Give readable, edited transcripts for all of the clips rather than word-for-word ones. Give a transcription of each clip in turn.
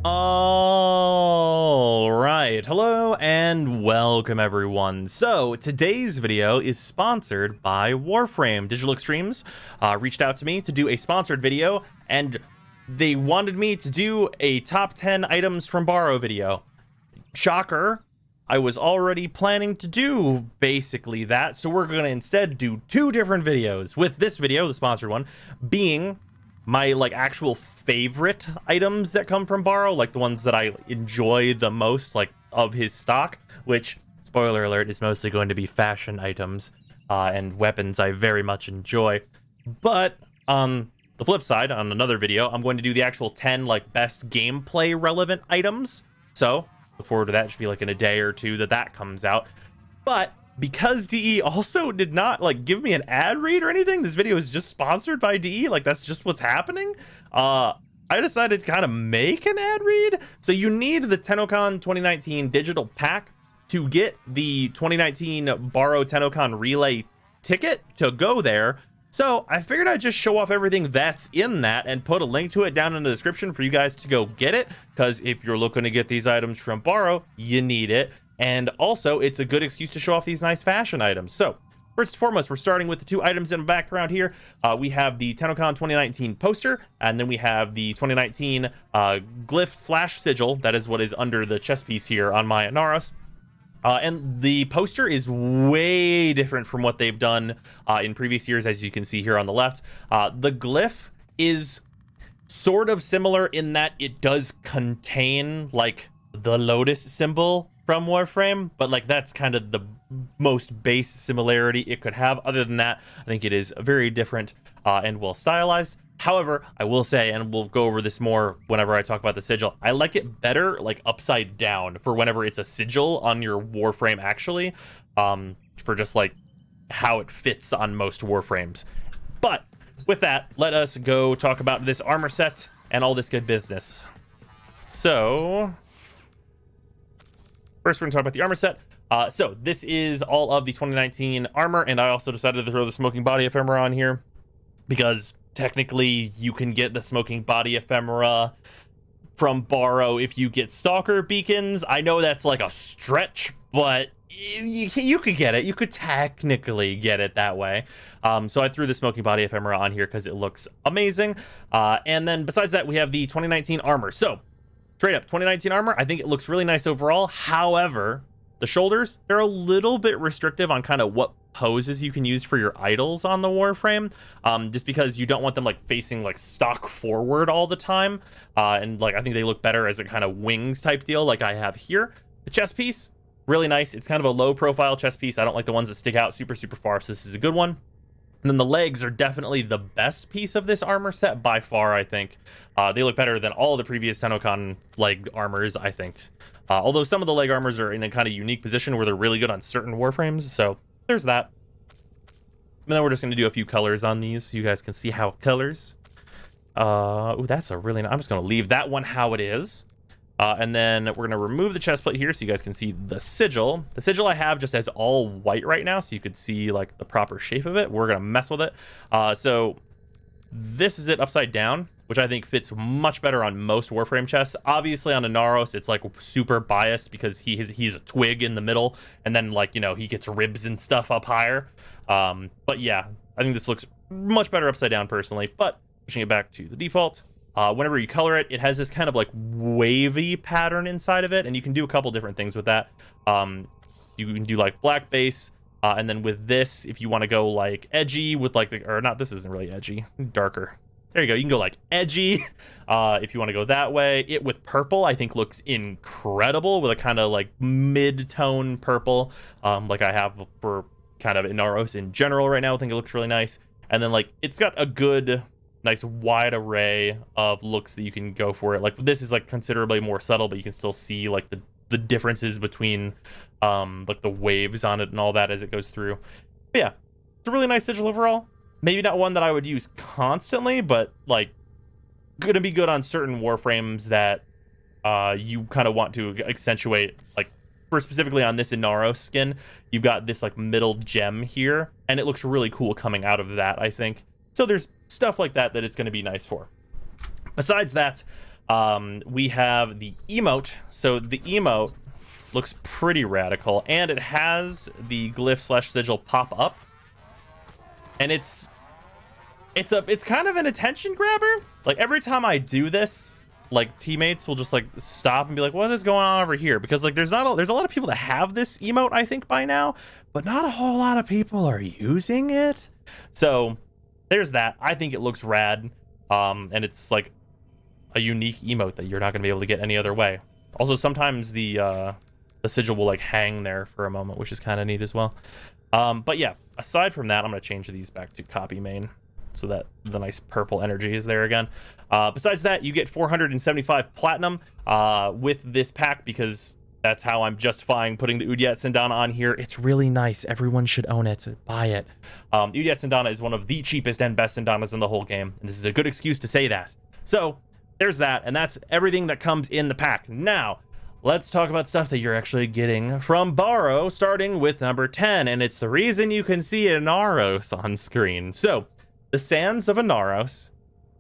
All right, hello and welcome everyone. So today's video is sponsored by Warframe. Digital Extremes reached out to me to do a sponsored video, and they wanted me to do a top 10 items from Baro video. Shocker, I was already planning to do basically that, so we're gonna instead do two different videos, with this video, the sponsored one, being my actual favorite items that come from Baro, like the ones that I enjoy the most, like of his stock, which, spoiler alert, is mostly going to be fashion items and weapons I very much enjoy. But on the flip side, on another video, I'm going to do the actual 10 best gameplay relevant items. So look forward to that. It should be in a day or two that comes out. But because DE also did not give me an ad read or anything, this video is just sponsored by DE, that's just what's happening. I decided to kind of make an ad read. So you need the Tennocon 2019 digital pack to get the 2019 Baro Tennocon relay ticket to go there. So I figured I'd just show off everything that's in that and put a link to it down in the description for you guys to go get it, because if you're looking to get these items from Baro, you need it. And also, it's a good excuse to show off these nice fashion items. So, first and foremost, we're starting with the two items in the background here. We have the Tennocon 2019 poster, and then we have the 2019 glyph / sigil. That is what is under the chest piece here on my Naros. And the poster is way different from what they've done in previous years, as you can see here on the left. The glyph is sort of similar in that it does contain, the lotus symbol from Warframe, but that's kind of the most base similarity it could have. Other than that, I think it is very different and well stylized. However, I will say, and we'll go over this more whenever I talk about the sigil, I like it better upside down for whenever it's a sigil on your Warframe actually, for just how it fits on most Warframes. But with that, let us go talk about this armor set and all this good business. So first, we're going to talk about the armor set. So this is all of the 2019 armor, and I also decided to throw the smoking body ephemera on here because technically you can get the smoking body ephemera from Baro if you get stalker beacons. I know that's a stretch, but you could get it. You could technically get it that way. So I threw the smoking body ephemera on here because it looks amazing. And then besides that, we have the 2019 armor. So straight up 2019 armor, I think it looks really nice overall. However, the shoulders, they're a little bit restrictive on kind of what poses you can use for your idols on the Warframe, just because you don't want them facing stock forward all the time, and I think they look better as a kind of wings type deal like I have here. The chest piece, really nice. It's kind of a low profile chest piece. I don't like the ones that stick out super far, so this is a good one. And then the legs are definitely the best piece of this armor set by far, I think. They look better than all the previous Tennocon leg armors, I think. Although some of the leg armors are in a kind of unique position where they're really good on certain Warframes, so there's that. And then we're just going to do a few colors on these so you guys can see how it colors. Ooh, that's a really nice. I'm just going to leave that one how it is. And then we're going to remove the chest plate here so you guys can see the sigil. The sigil I have just as all white right now, so you could see the proper shape of it. We're going to mess with it. So this is it upside down, which I think fits much better on most Warframe chests. Obviously on a Naros, it's super biased because he's a twig in the middle, and then he gets ribs and stuff up higher. But yeah, I think this looks much better upside down personally. But pushing it back to the default, whenever you color it, it has this kind of wavy pattern inside of it, and you can do a couple different things with that. You can do black base, and then with this, if you want to go edgy with or not, this isn't really edgy, darker. There you go. You can go edgy if you want to go that way. It with purple, I think looks incredible with a kind of mid-tone purple, like I have for kind of Naros in general right now. I think it looks really nice. And then it's got a good, nice wide array of looks that you can go for it. This is considerably more subtle, but you can still see the differences between the waves on it and all that as it goes through. But yeah, it's a really nice sigil overall. Maybe not one that I would use constantly, but gonna be good on certain Warframes that you kind of want to accentuate. For specifically on this Inaros skin, you've got this middle gem here, and it looks really cool coming out of that, I think. So there's stuff like that it's going to be nice for. Besides that, We have the emote. So the emote looks pretty radical, and it has the glyph / sigil pop up, and it's kind of an attention grabber. Like every time I do this, like teammates will just like stop and be like, what is going on over here? Because like there's a lot of people that have this emote, I think, by now, but not a whole lot of people are using it. So there's that. I think it looks rad, and it's like a unique emote that you're not going to be able to get any other way. Also, sometimes the sigil will like hang there for a moment, which is kind of neat as well. But yeah, aside from that, I'm going to change these back to copy main so that the nice purple energy is there again. Besides that, you get 475 platinum with this pack, because that's how I'm justifying putting the Udyat Sindana on here. It's really nice. Everyone should own it. Buy it. The Udyat Sindana is one of the cheapest and best Sindanas in the whole game, and this is a good excuse to say that. So there's that, and that's everything that comes in the pack. Now, let's talk about stuff that you're actually getting from Baro, starting with number 10, and it's the reason you can see Inaros on screen. So, the Sands of Inaros,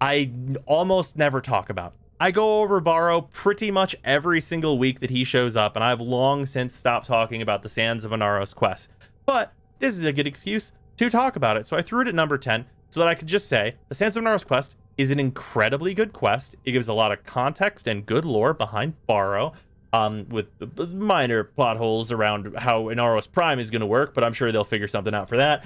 I almost never talk about. I go over Baro pretty much every single week that he shows up, and I've long since stopped talking about the Sands of Inaros quest. But this is a good excuse to talk about it, so I threw it at number 10 so that I could just say the Sands of Inaros quest is an incredibly good quest. It gives a lot of context and good lore behind Baro, with minor plot holes around how Inaros Prime is going to work, but I'm sure they'll figure something out for that.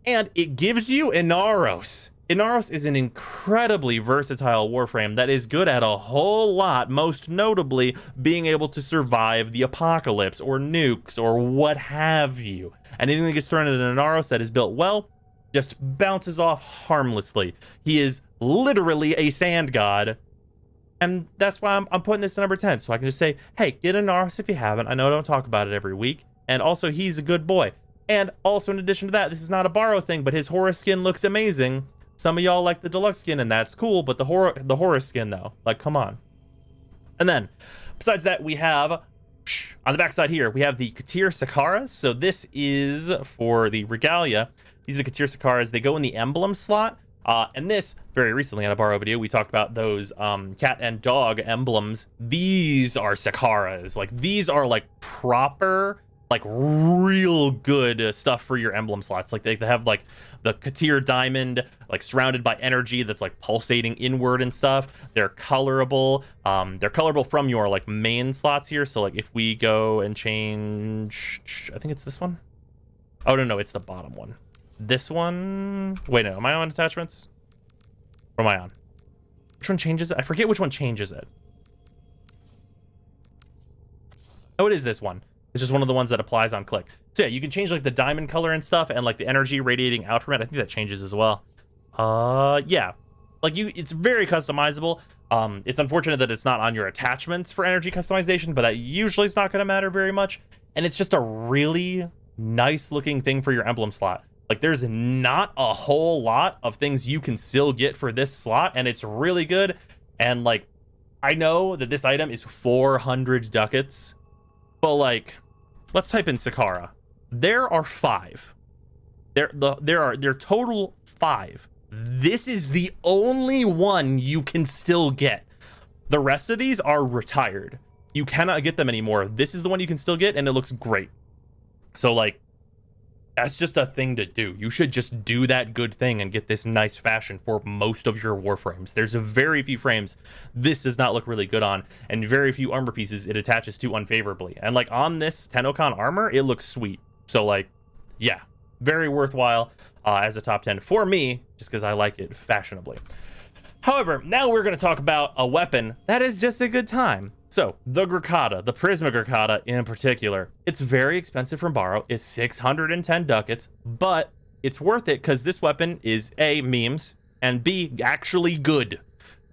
And it gives you Inaros. Inaros is an incredibly versatile Warframe that is good at a whole lot, most notably being able to survive the apocalypse or nukes or what have you. Anything that gets thrown at an Inaros that is built well just bounces off harmlessly. He is literally a sand god, and that's why I'm putting this at number 10, so I can just say, hey, get Inaros if you haven't. I know I don't talk about it every week, and also he's a good boy. And also, in addition to that, this is not a Baro thing, but his Horus skin looks amazing. Some of y'all like the deluxe skin, and that's cool, but the Horus skin, though, like, come on. And then, besides that, we have, on the backside here, we have the teer Saqqaras. So this is for the Regalia. These are the teer Saqqaras. They go in the emblem slot. And this, very recently on a Baro video, we talked about those cat and dog emblems. These are Saqqaras. Like, these are, like, proper, like, real good stuff for your emblem slots. Like, they have, like, the teer diamond, like, surrounded by energy that's, like, pulsating inward and stuff. They're colorable. They're colorable from your, like, main slots here. So, like, if we go and change... I think it's this one? Oh, no, it's the bottom one. This one, wait, no, am I on attachments? Or am I on? Which one changes it? I forget which one changes it. Oh, it is this one. It's just one of the ones that applies on click. So yeah, you can change like the diamond color and stuff, and like the energy radiating out from it. I think that changes as well. Yeah, like it's very customizable. It's unfortunate that it's not on your attachments for energy customization, but that usually is not going to matter very much. And it's just a really nice looking thing for your emblem slot. Like, there's not a whole lot of things you can still get for this slot, and it's really good. And, like, I know that this item is 400 ducats, but, like, let's type in Saqqara. There are 5. There are total 5. This is the only one you can still get. The rest of these are retired. You cannot get them anymore. This is the one you can still get, and it looks great. So, like, that's just a thing to do. You should just do that good thing and get this nice fashion for most of your Warframes. There's a very few frames this does not look really good on, and very few armor pieces it attaches to unfavorably. And like on this Tennocon armor, it looks sweet. So like, yeah, very worthwhile as a top 10 for me, just because I like it fashionably. However, now we're going to talk about a weapon that is just a good time. So, the Rakata, the Prisma Rakata in particular, it's very expensive from Baro. It's 610 ducats, but it's worth it because this weapon is A, memes, and B, actually good.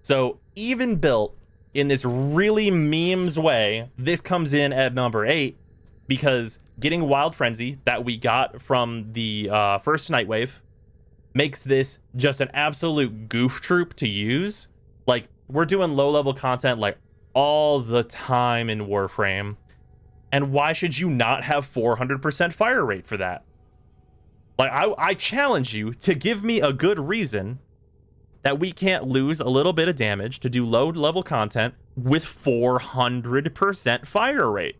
So, even built in this really memes way, this comes in at number 8 because getting Wild Frenzy that we got from the first Nightwave makes this just an absolute goof troop to use. Like, we're doing low-level content, like, all the time in Warframe, and why should you not have 400% fire rate for that? Like, I challenge you to give me a good reason that we can't lose a little bit of damage to do low level content with 400% fire rate.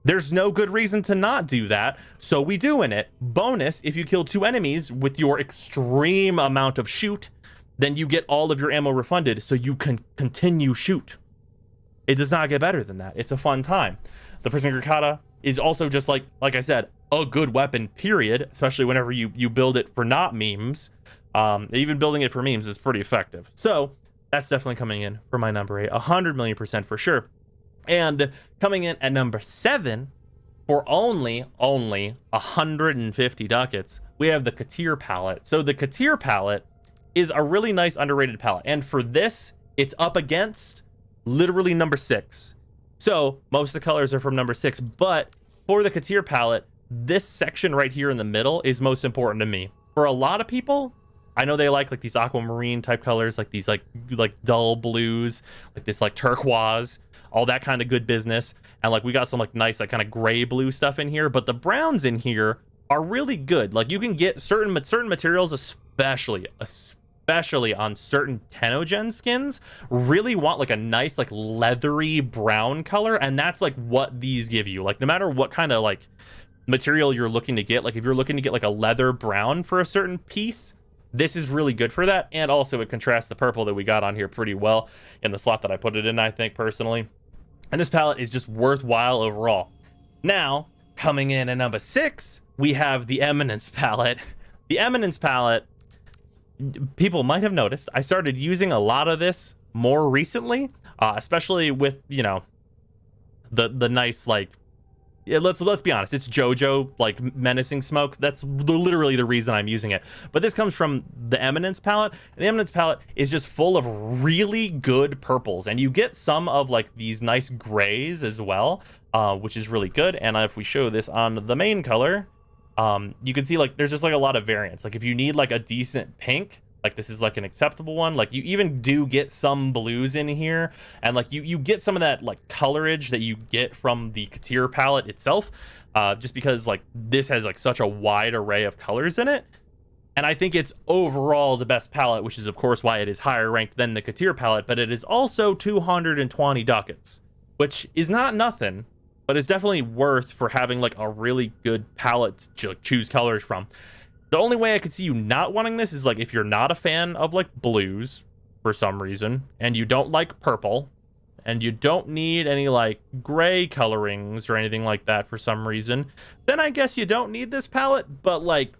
There's no good reason to not do that, so we doing it. Bonus, if you kill 2 enemies with your extreme amount of shoot, then you get all of your ammo refunded, so you can continue shoot. It does not get better than that. It's a fun time. The Prison Rakata is also just like I said, a good weapon, period, especially whenever you build it for not memes. Even building it for memes is pretty effective. So that's definitely coming in for my number 8, 100 million % for sure. And coming in at number 7 for only 150 ducats, we have the Teer palette. So the Teer palette is a really nice underrated palette, and for this, it's up against literally number 6. So most of the colors are from number 6, but for the Teer palette, this section right here in the middle is most important to me. For a lot of people, I know they like these aquamarine type colors, like these like dull blues, like this like turquoise, all that kind of good business. And like we got some like nice like kind of gray blue stuff in here, but the browns in here are really good. Like you can get certain materials, especially on certain Tennocon skins, really want like a nice like leathery brown color, and that's like what these give you. Like no matter what kind of like material you're looking to get, like if you're looking to get like a leather brown for a certain piece, this is really good for that. And also it contrasts the purple that we got on here pretty well in the slot that I put it in, I think, personally. And this palette is just worthwhile overall. Now, coming in at number 6, we have the Emotes palette. The Emotes palette, people might have noticed, I started using a lot of this more recently, especially with, you know, the nice, like, yeah, let's be honest, it's JoJo like menacing smoke. That's literally the reason I'm using it. But this comes from the Emotes palette, and the Emotes palette is just full of really good purples, and you get some of like these nice grays as well, which is really good. And if we show this on the main color, you can see like there's just like a lot of variants. Like if you need like a decent pink, like this is like an acceptable one. Like you even do get some blues in here, and like you get some of that like colorage that you get from the Teer palette itself, just because like this has like such a wide array of colors in it. And I think it's overall the best palette, which is of course why it is higher ranked than the Teer palette, but it is also 220 ducats, which is not nothing, but it's definitely worth for having like a really good palette to choose colors from. The only way I could see you not wanting this is like if you're not a fan of like blues for some reason, and you don't like purple, and you don't need any like gray colorings or anything like that for some reason, then I guess you don't need this palette. But like,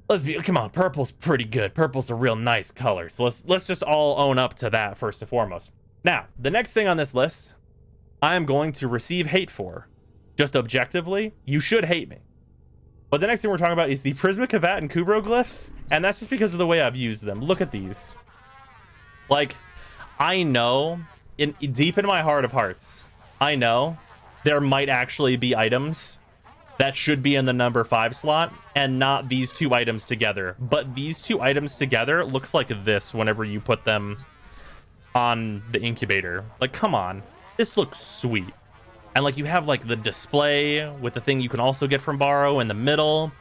come on, purple's pretty good. Purple's a real nice color. So let's just all own up to that first and foremost. Now, the next thing on this list, I am going to receive hate for. Just objectively, you should hate me. But the next thing we're talking about is the Prismatic Kavat and Kubro Glyphs, and that's just because of the way I've used them. Look at these. Like, I know, deep in my heart of hearts, I know there might actually be items that should be in the number 5 slot, and not these 2 items together. But these 2 items together looks like this whenever you put them on the incubator. Like, come on. This looks sweet. And like you have like the display with the thing you can also get from Baro in the middle.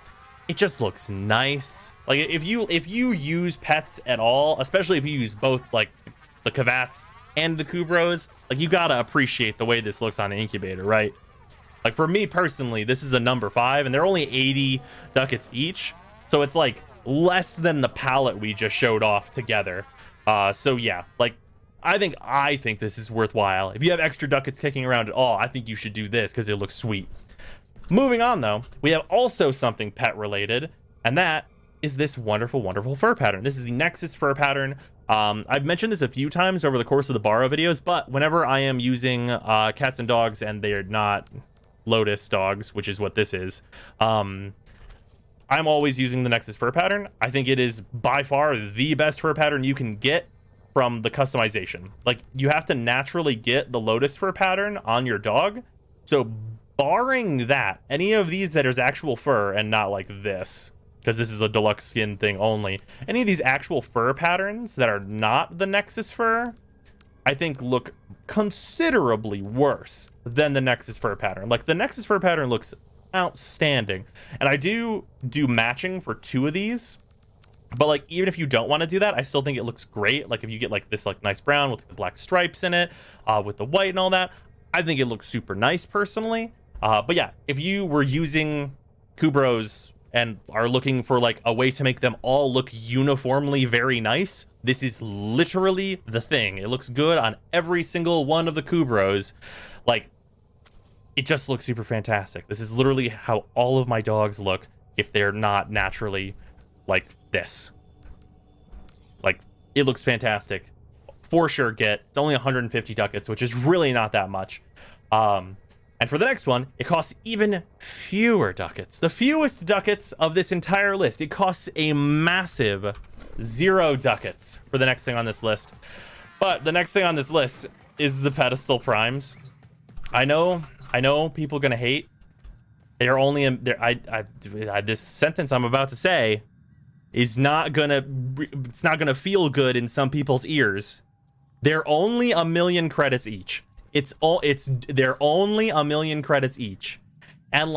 It just looks nice. Like if you use pets at all, especially if you use both like the Kavats and the Kubros, like you gotta appreciate the way this looks on the incubator, right? Like for me personally, this is a number 5, and they're only 80 ducats each, so it's like less than the palette we just showed off together. So yeah, like I think this is worthwhile. If you have extra ducats kicking around at all, I think you should do this because it looks sweet. Moving on though, we have also something pet related, and that is this wonderful, wonderful fur pattern. This is the Nexus fur pattern. I've mentioned this a few times over the course of the Baro videos, but whenever I am using cats and dogs and they're not Lotus dogs, which is what this is, I'm always using the Nexus fur pattern. I think it is by far the best fur pattern you can get from the customization. Like you have to naturally get the Lotus fur pattern on your dog. So barring that, any of these that is actual fur and not like this, because this is a deluxe skin thing only, any of these actual fur patterns that are not the Nexus fur, I think look considerably worse than the Nexus fur pattern. Like the Nexus fur pattern looks outstanding, and I do matching for 2 of these But like, even if you don't want to do that, I still think it looks great. Like if you get like this like nice brown with the black stripes in it, with the white and all that, I think it looks super nice personally. But yeah, if you were using Kubros and are looking for like a way to make them all look uniformly very nice, this is literally the thing. It looks good on every single one of the Kubros. Like, it just looks super fantastic. This is literally how all of my dogs look if they're not naturally like this. Like, it looks fantastic. For sure get. It's only 150 ducats, which is really not that much. And for the next one, it costs even fewer ducats. The fewest ducats of this entire list. It costs a massive 0 ducats for the next thing on this list. But the next thing on this list is the pedestal primes. I know people are gonna hate. They're only this sentence I'm about to say is not gonna feel good in some people's ears. They're only 1 million credits each. They're only 1 million credits each. And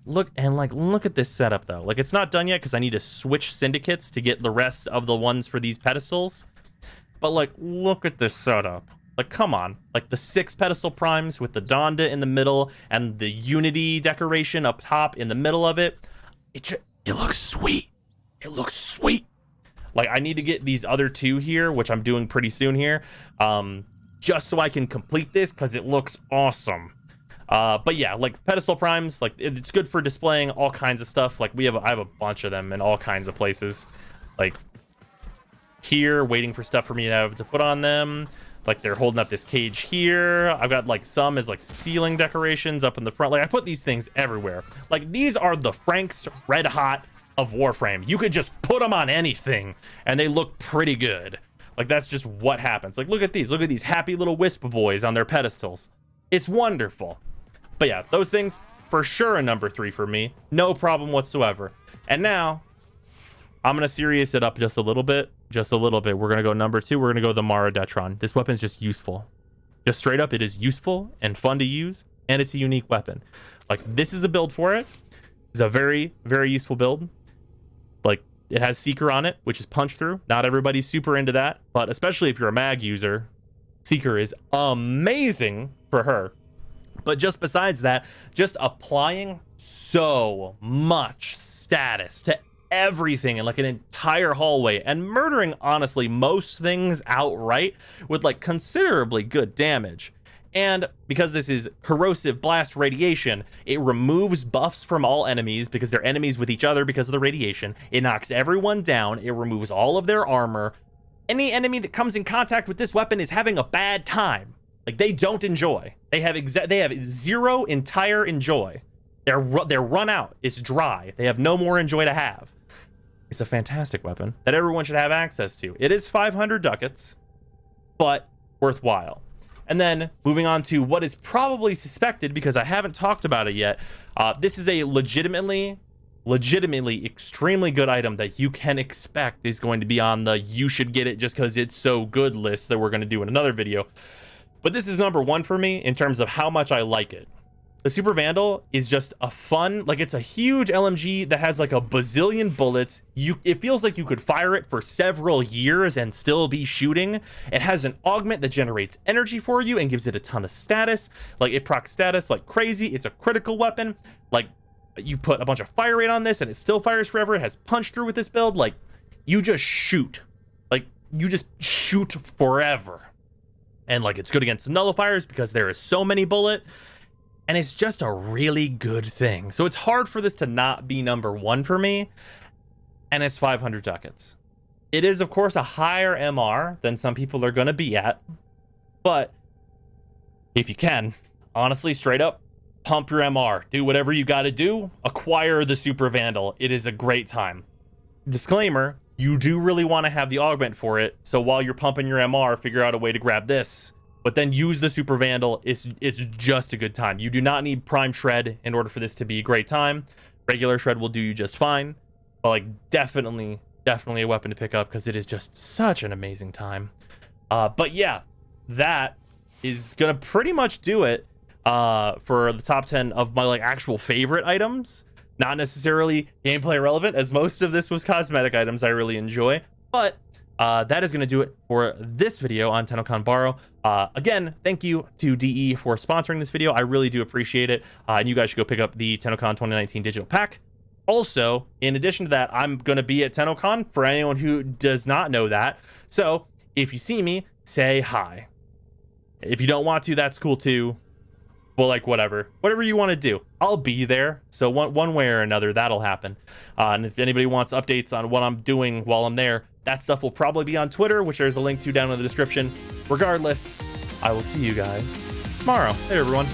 look at this setup though. Like, it's not done yet because I need to switch syndicates to get the rest of the ones for these pedestals. But like, look at this setup. Like, come on. Like the 6 pedestal primes with the Donda in the middle and the Unity decoration up top in the middle of it. It looks sweet. It looks sweet. Like, I need to get these other 2 here, which I'm doing pretty soon here. Just so I can complete this because it looks awesome. But yeah, like pedestal primes, like it's good for displaying all kinds of stuff. Like I have a bunch of them in all kinds of places. Like here, waiting for stuff for me to have to put on them. Like they're holding up this cage here. I've got like some as like ceiling decorations up in the front. Like I put these things everywhere. Like these are the Frank's Red Hot of Warframe. You could just put them on anything and they look pretty good. Like, that's just what happens. Like, look at these happy little wisp boys on their pedestals. It's wonderful. But yeah, those things for sure a number 3 for me. No problem whatsoever. And now I'm gonna serious it up just a little bit. We're gonna go number 2. We're gonna go the Mara Detron. This weapon is just useful. Just straight up, it is useful and fun to use, and it's a unique weapon. Like, this is a build for it. It's a very, very useful build. Like, it has Seeker on it, which is punch through. Not everybody's super into that, but especially if you're a mag user, Seeker is amazing for her. But just besides that, just applying so much status to everything in like an entire hallway and murdering honestly most things outright with like considerably good damage. And because this is corrosive blast radiation, it removes buffs from all enemies because they're enemies with each other because of the radiation. It knocks everyone down. It removes all of their armor. Any enemy that comes in contact with this weapon is having a bad time. Like, they don't enjoy. They have 0 entire enjoy. They're run out. It's dry. They have no more enjoy to have. It's a fantastic weapon that everyone should have access to. It is 500 ducats, but worthwhile. And then moving on to what is probably suspected because I haven't talked about it yet. This is a legitimately extremely good item that you can expect is going to be on the you should get it just because it's so good list that we're going to do in another video. But this is number 1 for me in terms of how much I like it. The Super Vandal is just a fun, like it's a huge LMG that has like a bazillion bullets. It feels like you could fire it for several years and still be shooting. It has an augment that generates energy for you and gives it a ton of status. Like it procs status like crazy. It's a critical weapon. Like you put a bunch of fire rate on this and it still fires forever. It has punch through with this build. Like you just shoot. Like you just shoot forever. And like it's good against nullifiers because there is so many bullet. And it's just a really good thing. So it's hard for this to not be number 1 for me. And it's 500 ducats. It is, of course, a higher MR than some people are going to be at. But if you can, honestly, straight up, pump your MR. Do whatever you got to do. Acquire the Super Vandal. It is a great time. Disclaimer, you do really want to have the augment for it. So while you're pumping your MR, figure out a way to grab this. But then use the Super Vandal. It's just a good time. You do not need Prime Shred in order for this to be a great time. Regular Shred will do you just fine. But like definitely a weapon to pick up because it is just such an amazing time. But yeah, that is gonna pretty much do it for the top 10 of my like actual favorite items. Not necessarily gameplay relevant, as most of this was cosmetic items I really enjoy, but that is going to do it for this video on Tennocon Baro. Again, thank you to DE for sponsoring this video. I really do appreciate it. And you guys should go pick up the Tennocon 2019 digital pack. Also, in addition to that, I'm going to be at Tennocon for anyone who does not know that. So if you see me, say hi. If you don't want to, that's cool too. Well, like, whatever you want to do, I'll be there. So one way or another, that'll happen. And if anybody wants updates on what I'm doing while I'm there, that stuff will probably be on Twitter, which there's a link to down in the description. Regardless, I will see you guys tomorrow. Hey, everyone.